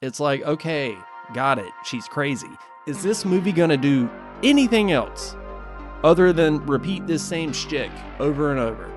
It's like, okay, got it, she's crazy. Is this movie gonna do anything else other than repeat this same shtick over and over?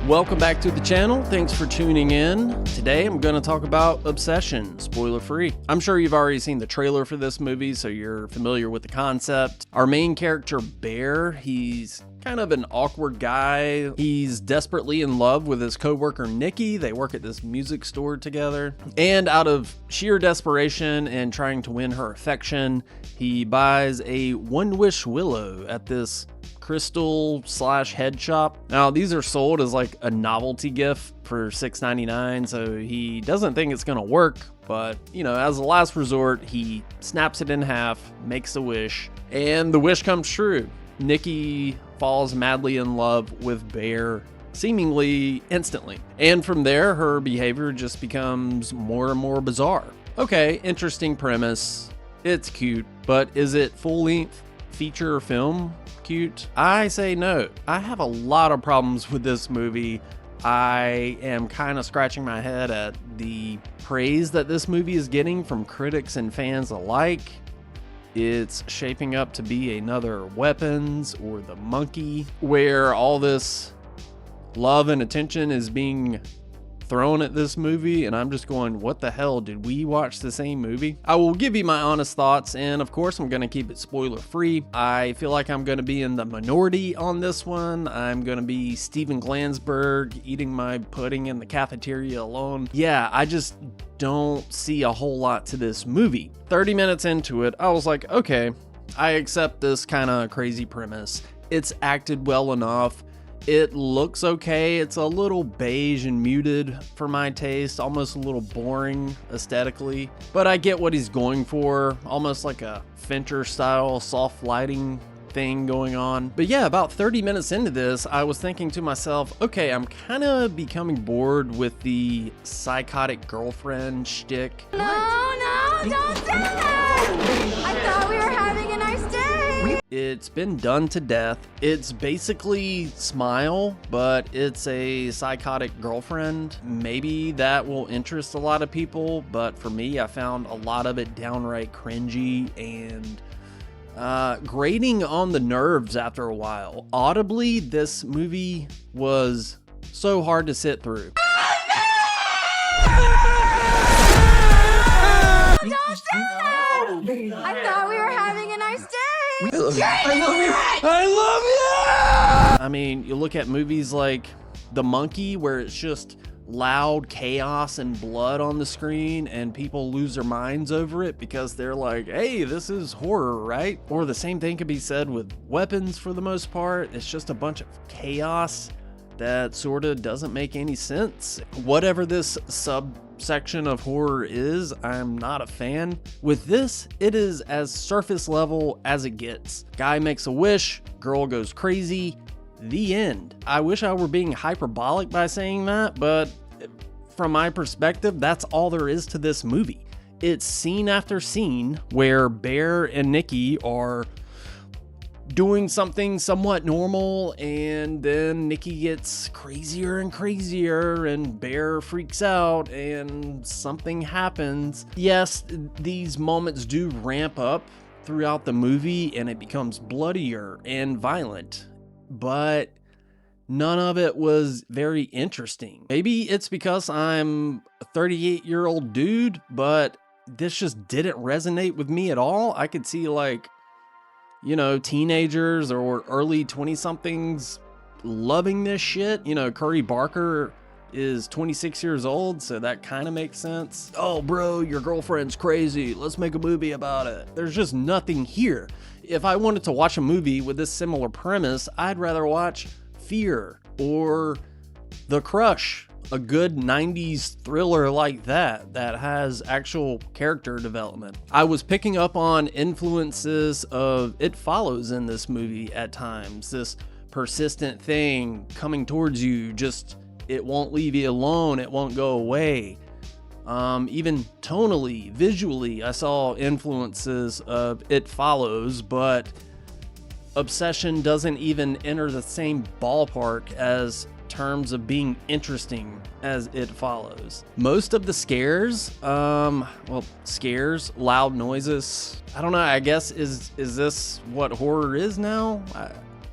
Welcome back to the channel. Thanks for tuning in. Today I'm going to talk about Obsession, spoiler free. I'm sure you've already seen the trailer for this movie, so you're familiar with the concept. Our main character, Bear, he's kind of an awkward guy. He's desperately in love with his coworker, Nikki. They work at this music store together. And out of sheer desperation and trying to win her affection, he buys a one-wish willow at this crystal/head shop. Now these are sold as like a novelty gift for $6.99, so he doesn't think it's gonna work, but you know, as a last resort, he snaps it in half, makes a wish, and the wish comes true. Nikki falls madly in love with Bear seemingly instantly, and from there her behavior just becomes more and more bizarre. Okay, interesting premise, it's cute, but is it full-length feature film cute? I say no. I have a lot of problems with this movie. I am kind of scratching my head at the praise that this movie is getting from critics and fans alike. It's shaping up to be another Weapons or The Monkey, where all this love and attention is being thrown at this movie, and I'm just going, what the hell, did we watch the same movie? I will give you my honest thoughts, and of course I'm going to keep it spoiler free. I feel like I'm going to be in the minority on this one. I'm going to be Steven Glansberg eating my pudding in the cafeteria alone. Yeah, I just don't see a whole lot to this movie. 30 minutes into it, I was like, okay, I accept this kind of crazy premise. It's acted well enough. It looks okay. It's a little beige and muted for my taste, almost a little boring aesthetically, but I get what he's going for, almost like a Fincher style soft lighting thing going on. But yeah, about 30 minutes into this, I was thinking to myself, okay, I'm kind of becoming bored with the psychotic girlfriend shtick. No, don't say that! I thought we were having a nice day! It's been done to death. It's basically Smile, but it's a psychotic girlfriend. Maybe that will interest a lot of people, but for me, I found a lot of it downright cringy and grating on the nerves after a while. Audibly, this movie was so hard to sit through. Don't say that! I thought we were having a nice day! I love you. I love you. I love you. I mean, you look at movies like The Monkey, where it's just loud chaos and blood on the screen and people lose their minds over it because they're like, hey, this is horror, right? Or the same thing could be said with Weapons for the most part. It's just a bunch of chaos that sort of doesn't make any sense. Whatever this subsection of horror is, I'm not a fan. With this, it is as surface level as it gets. Guy makes a wish, girl goes crazy, the end. I wish I were being hyperbolic by saying that, but from my perspective, that's all there is to this movie. It's scene after scene where Bear and Nikki are doing something somewhat normal, and then Nikki gets crazier and crazier and Bear freaks out and something happens. Yes, these moments do ramp up throughout the movie and it becomes bloodier and violent, but none of it was very interesting. Maybe it's because I'm a 38-year-old dude, but this just didn't resonate with me at all. I could see, like, you know, teenagers or early 20-somethings loving this shit. You know, Currybarker is 26 years old, so that kind of makes sense. Oh, bro, your girlfriend's crazy. Let's make a movie about it. There's just nothing here. If I wanted to watch a movie with this similar premise, I'd rather watch Fear or The Crush, a good 90s thriller like that has actual character development. I was picking up on influences of It Follows in this movie at times. This persistent thing coming towards you, just it won't leave you alone, it won't go away. Even tonally, visually, I saw influences of It Follows, but Obsession doesn't even enter the same ballpark as terms of being interesting as it follows. Most of the scares, loud noises, I don't know, I guess is this what horror is now?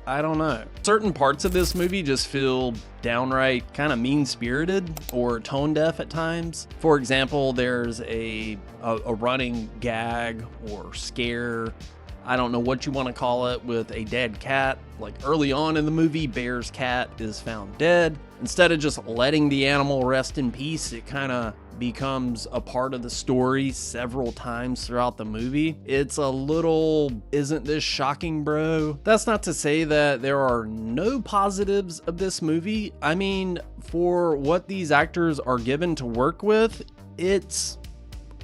I don't know. Certain parts of this movie just feel downright kind of mean-spirited or tone-deaf at times. For example, there's a running gag or scare, I don't know what you want to call it, with a dead cat. Like early on in the movie, Bear's cat is found dead. Instead of just letting the animal rest in peace, it kind of becomes a part of the story several times throughout the movie. It's a little, isn't this shocking, bro? That's not to say that there are no positives of this movie. I mean, for what these actors are given to work with, it's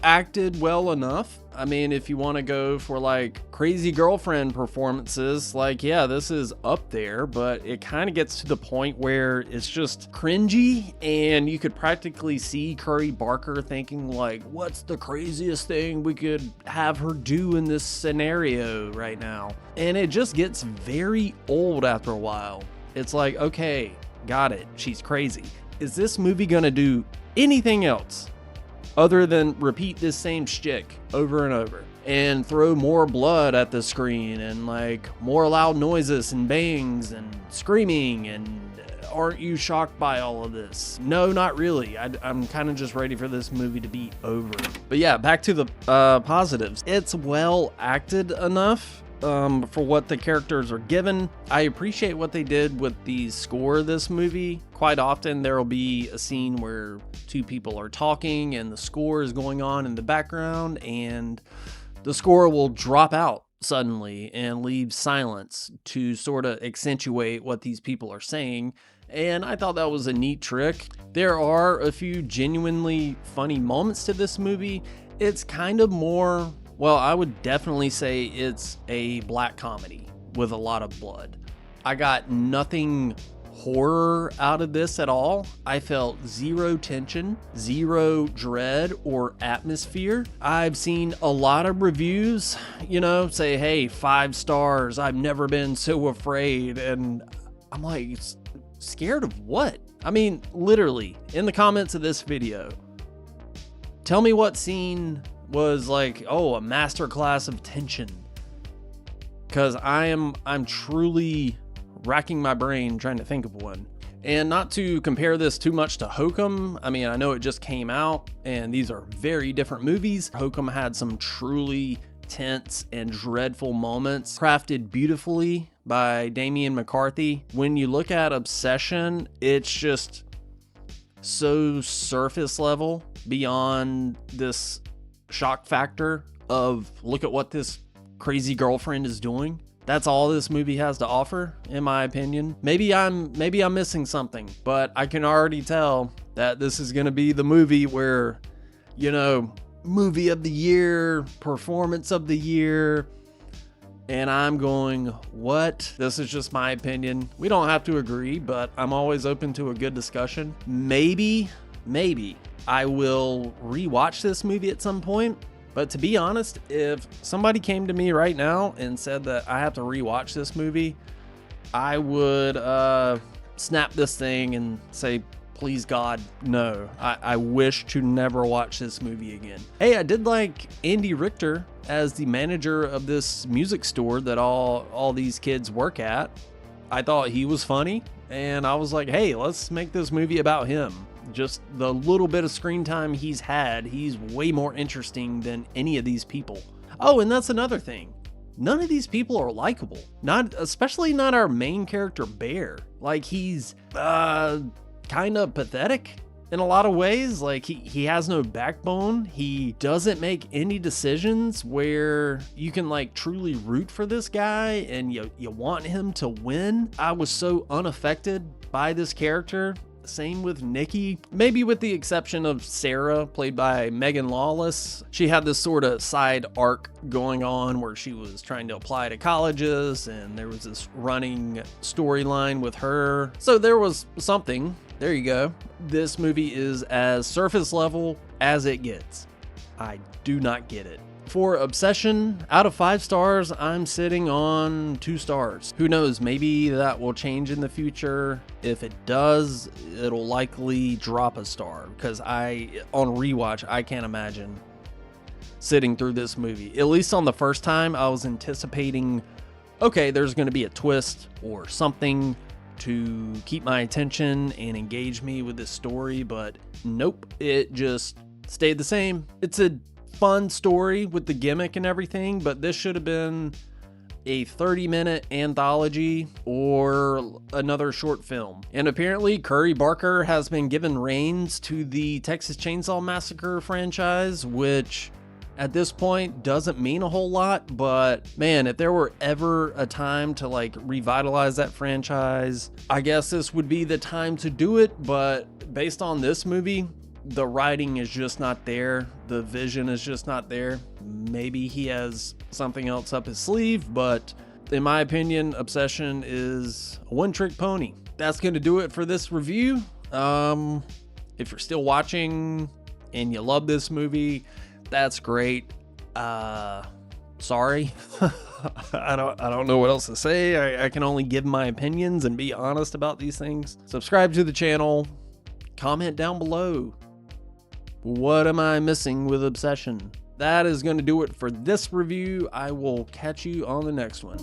acted well enough. I mean, if you want to go for like crazy girlfriend performances, like, yeah, this is up there, but it kind of gets to the point where it's just cringy, and you could practically see Currybarker thinking like, what's the craziest thing we could have her do in this scenario right now? And it just gets very old after a while. It's like, okay, got it, she's crazy. Is this movie gonna do anything else other than repeat this same shtick over and over and throw more blood at the screen and like more loud noises and bangs and screaming? And aren't you shocked by all of this? No, not really. I'm kind of just ready for this movie to be over. But yeah, back to the positives. It's well acted enough for what the characters are given. I appreciate what they did with the score of this movie. Quite often there will be a scene where two people are talking and the score is going on in the background, and the score will drop out suddenly and leave silence to sort of accentuate what these people are saying. And I thought that was a neat trick. There are a few genuinely funny moments to this movie. It's kind of more, well, I would definitely say it's a black comedy with a lot of blood. I got nothing horror out of this at all. I felt zero tension, zero dread or atmosphere. I've seen a lot of reviews, say, hey, 5 stars, I've never been so afraid. And I'm like, scared of what? I mean, literally, in the comments of this video, tell me what scene was like, oh, a masterclass of tension. Because I'm truly racking my brain trying to think of one. And not to compare this too much to Hokum. I mean, I know it just came out and these are very different movies. Hokum had some truly tense and dreadful moments crafted beautifully by Damian McCarthy. When you look at Obsession, it's just so surface level beyond this shock factor of look at what this crazy girlfriend is doing. That's all this movie has to offer, in my opinion. Maybe I'm missing something, but I can already tell that this is going to be the movie where, movie of the year, performance of the year, and I'm going, what? This is just my opinion. We don't have to agree, but I'm always open to a good discussion. Maybe I will rewatch this movie at some point. But to be honest, if somebody came to me right now and said that I have to rewatch this movie, I would snap this thing and say, please God, no. I wish to never watch this movie again. Hey, I did like Andy Richter as the manager of this music store that all these kids work at. I thought he was funny, and I was like, hey, let's make this movie about him. Just the little bit of screen time he's had, he's way more interesting than any of these people. Oh, and that's another thing. None of these people are likable. Especially not our main character, Bear. Like, he's kind of pathetic in a lot of ways. Like, he has no backbone. He doesn't make any decisions where you can like truly root for this guy and you want him to win. I was so unaffected by this character. Same with Nikki, maybe with the exception of Sarah, played by Megan Lawless. She had this sort of side arc going on where she was trying to apply to colleges, and there was this running storyline with her. So there was something. There you go. This movie is as surface level as it gets. I do not get it. For Obsession, out of 5 stars, I'm sitting on 2 stars. Who knows, maybe that will change in the future. If it does, it'll likely drop a star, because on rewatch, I can't imagine sitting through this movie. At least on the first time, I was anticipating, okay, there's going to be a twist or something to keep my attention and engage me with this story, but nope, it just stayed the same. It's a fun story with the gimmick and everything, but this should have been a 30-minute anthology or another short film. And apparently Currybarker has been given reins to the Texas Chainsaw Massacre franchise, which at this point doesn't mean a whole lot, but man, if there were ever a time to like revitalize that franchise, I guess this would be the time to do it. But based on this movie, the writing is just not there. The vision is just not there. Maybe he has something else up his sleeve, but in my opinion, Obsession is a one-trick pony. That's going to do it for this review. If you're still watching and you love this movie, that's great. Sorry. I don't know what else to say. I can only give my opinions and be honest about these things. Subscribe to the channel. Comment down below. What am I missing with Obsession? That is going to do it for this review. I will catch you on the next one.